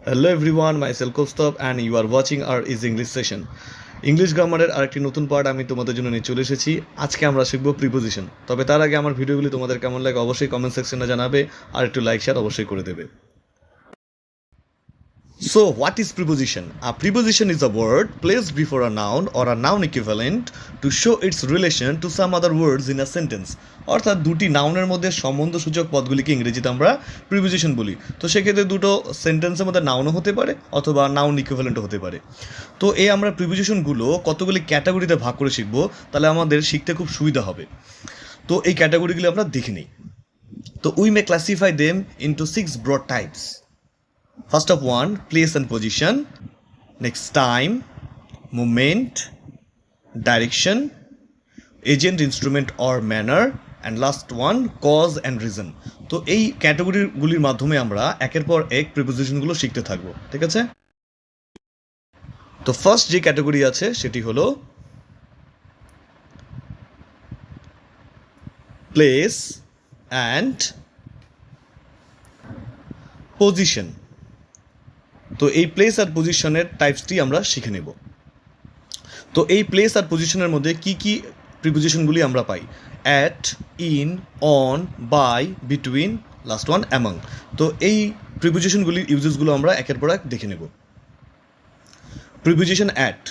Hello everyone, myself Kostov and you are watching our is English session. English গ্রামারের আরেকটি নতুন part আমি তোমাদের জন্য নিয়ে চলে এসেছি। আজকে আমরা শিখব প্রিপোজিশন। তবে তার আগে আমার ভিডিওগুলি তোমাদের কেমন লাগে অবশ্যই কমেন্ট সেকশনে জানাবে আর একটু লাইক শেয়ার অবশ্যই করে দেবে। So, what is preposition? A preposition is a word placed before a noun or a noun equivalent to show its relation to some other words in a sentence. অর্থাৎ দুটি নাউনের মধ্যে সম্বন্ধসূচক পদগুলিকে ইংরেজিতে আমরা প্রিপোজিশন বলি। তো সেক্ষেত্রে দুটো সেন্টেন্সের মধ্যে নাউনও হতে পারে অথবা নাউন ইকুইভ্যালেন্টও হতে পারে। তো এই আমরা প্রিপোজিশনগুলো কতগুলি ক্যাটাগরিতে ভাগ করে শিখবো, তাহলে আমাদের শিখতে খুব সুবিধা হবে। তো এই ক্যাটাগরিগুলি আমরা দেখে নিই। তো we may classify them into 6 broad types. First of one, place and position. Next, time, movement, direction, agent, instrument or manner, and last one, cause and reason. তো এই ক্যাটাগরিগুলির মাধ্যমে আমরা একের পর এক প্রিপোজিশনগুলো শিখতে থাকবো, ঠিক আছে? তো ফার্স্ট যে ক্যাটাগরি আছে সেটি হলো প্লেস অ্যান্ড পজিশন। তো এই প্লেস আর পজিশনের টাইপসটি আমরা শিখে নেব। তো এই প্লেস আর পজিশনের মধ্যে কি কি প্রিপোজিশনগুলি আমরা পাই? At, in, on, by, between, last one among. তো এই প্রিপোজিশনগুলির ইউজেসগুলো আমরা একের পর এক দেখে নেব। Preposition at.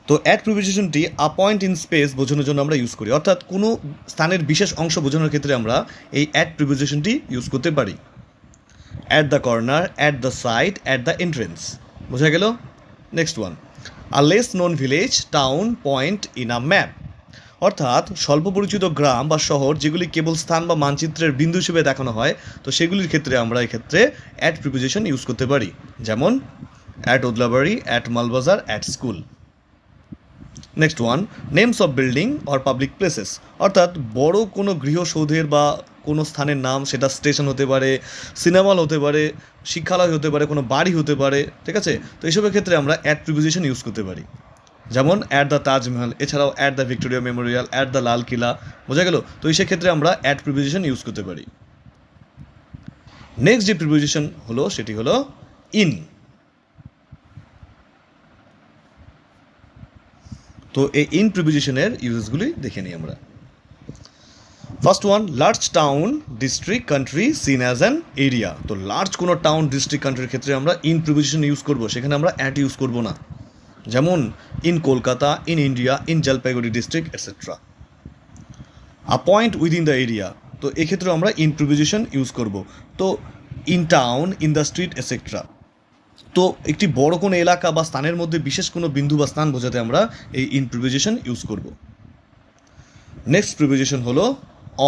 তো অ্যাট প্রিপোজিশনটি আ পয়েন্ট ইন স্পেস বোঝানোর জন্য আমরা ইউজ করি, অর্থাৎ কোনো স্থানের বিশেষ অংশ বোঝানোর ক্ষেত্রে আমরা এই অ্যাট প্রিপোজিশনটি ইউজ করতে পারি। At the corner, at the side, at the entrance, বোঝা গেল? Next one, a less known village, town, point in a map. অর্থাৎ স্বল্প পরিচিত গ্রাম বা শহর যেগুলি কেবল স্থান বা মানচিত্রের বিন্দু হিসেবে দেখানো হয়, তো সেগুলির ক্ষেত্রে আমরা এক্ষেত্রে অ্যাট প্রিপোজিশন ইউজ করতে পারি, যেমন at Odlabari, at Malbazar, at school. Next one, names of building or public places. অর্থাৎ বড় কোনো গৃহসৌধের বা কোনো স্থানের নাম, সেটা স্টেশন হতে পারে, সিনেমা হল হতে পারে, শিক্ষালয় হতে পারে, কোনো বাড়ি হতে পারে, ঠিক আছে? তো এইসবের ক্ষেত্রে আমরা অ্যাট প্রিপোজিশন ইউজ করতে পারি, যেমন অ্যাট দ্য তাজমহল, এছাড়াও at the Victoria Memorial, at the লাল কিলা, বোঝা গেল? তো এই সেক্ষেত্রে আমরা অ্যাট প্রিপোজিশন ইউজ করতে পারি। নেক্সট যে প্রিপোজিশন হলো সেটি হলো ইন। তো এই ইন প্রিপোজিশনের ইউজেসগুলি দেখে নিই আমরা। First one, large town, district, country scene as an area. তো লার্জ কোনো টাউন, ডিস্ট্রিক্ট, কান্ট্রির ক্ষেত্রে আমরা ইন প্রিপোজিশন ইউজ করবো, সেখানে আমরা অ্যাট ইউজ করবো না, যেমন in Kolkata, in India, in Jalpaiguri district etcetera. A point within the area, তো এক্ষেত্রে আমরা ইন প্রিপোজিশন ইউজ করব। তো in town, in the street etcetera. তো একটি বড় কোনো এলাকা বা স্থানের মধ্যে বিশেষ কোনো বিন্দু বা স্থান বোঝাতে আমরা এই ইন প্রিপোজিশন ইউজ করব। নেক্সট প্রিপোজিশন হলো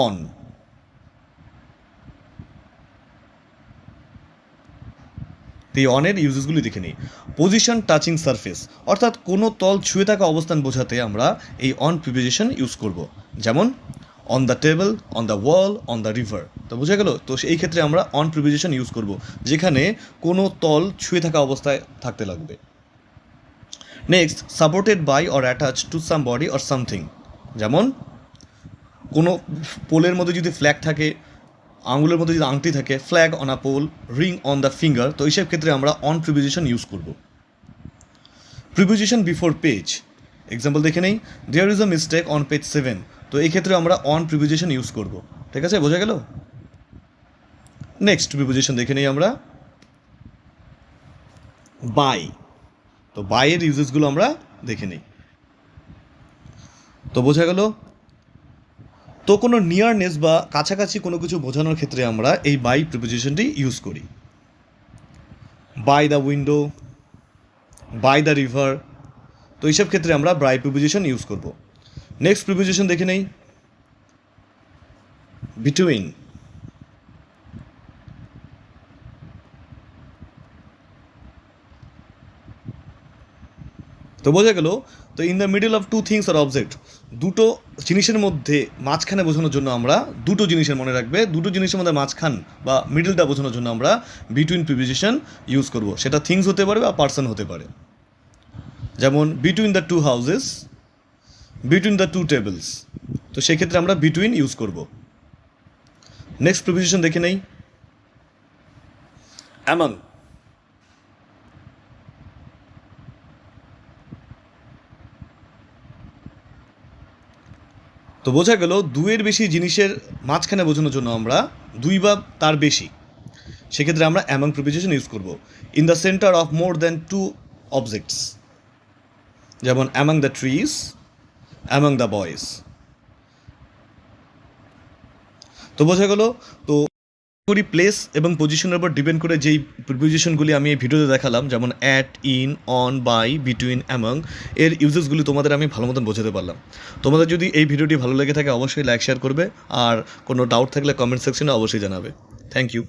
অন। এই অনের ইউজেসগুলি দেখে নিই। পজিশন টাচিং সারফেস, অর্থাৎ কোনো তল ছুঁয়ে থাকা অবস্থান বোঝাতে আমরা এই অন প্রিপোজিশন ইউজ করব, যেমন on the table, on the wall, on the river. তো বোঝা গেল? তো এই ক্ষেত্রে আমরা অন প্রিপোজিশন ইউজ করব, যেখানে কোনো তল ছুঁয়ে থাকা অবস্থায় থাকতে লাগবে। Next, supported by or attach to some body or something, যেমন কোনো পোলের মধ্যে যদি ফ্ল্যাগ থাকে, আঙুলের মধ্যে যদি আংটি থাকে, flag on a pole, ring on the finger, তো এইসব ক্ষেত্রে আমরা অন প্রিপোজিশন ইউজ করব। প্রিপোজিশন বিফোর পেজ, এক্সাম্পল দেখে নেই, there is a mistake on page 7। তো এই ক্ষেত্রে আমরা অন প্রিপোজিশন ইউজ করব, ঠিক আছে? বোঝা গেল? নেক্সট প্রিপোজিশন দেখে নেই আমরা, বাই। তো বাইয়ের ইউজেসগুলো আমরা দেখে নিই। তো বোঝা গেল? তো কোনো নিয়ারনেস বা কাছাকাছি কোনো কিছু বোঝানোর ক্ষেত্রে আমরা এই বাই প্রিপোজিশনটি ইউজ করি। By the window, by the river, তো এইসব ক্ষেত্রে আমরা বাই প্রিপোজিশন ইউজ করব। নেক্সট প্রিপোজিশন দেখে নেই, বিটুইন। তো বোঝা গেল? তো in the middle of two things আর অবজেক্ট, দুটো জিনিসের মধ্যে মাঝখানে বোঝানোর জন্য আমরা দুটো জিনিসের, মনে রাখবে, দুটো জিনিসের মধ্যে মাঝখান বা মিডলটা বোঝানোর জন্য আমরা বিটুইন প্রিপোজিশন ইউজ করব। সেটা থিংস হতে পারে বা পার্সন হতে পারে, যেমন between the two houses, between the two tables. তো সেক্ষেত্রে আমরা বিটুইন ইউজ করব। নেক্সট প্রিপোজিশন দেখে নেই, অ্যামং। তো বোঝা গেল দুইয়ের বেশি জিনিসের মাঝখানে বোঝানোর জন্য আমরা দুই বা তার বেশি, সেক্ষেত্রে আমরা অ্যামং প্রিপোজিশন ইউজ করব। In the centre of more than two objects, যেমন among the trees, among the boys. তো বোঝা গেল। তো করি প্লেস এবং পজিশনের উপর ডিপেন্ড করে যেই প্রিপোজিশনগুলি আমি এই ভিডিওতে দেখালাম, যেমন at, in, on, by, between, among, এর ইউজেসগুলি তোমাদের আমি ভালো মতন বোঝাতে পারলাম। তোমাদের যদি এই ভিডিওটি ভালো লেগে থাকে অবশ্যই লাইক শেয়ার করবে, আর কোনো ডাউট থাকলে কমেন্ট সেকশনে অবশ্যই জানাবে। Thank you.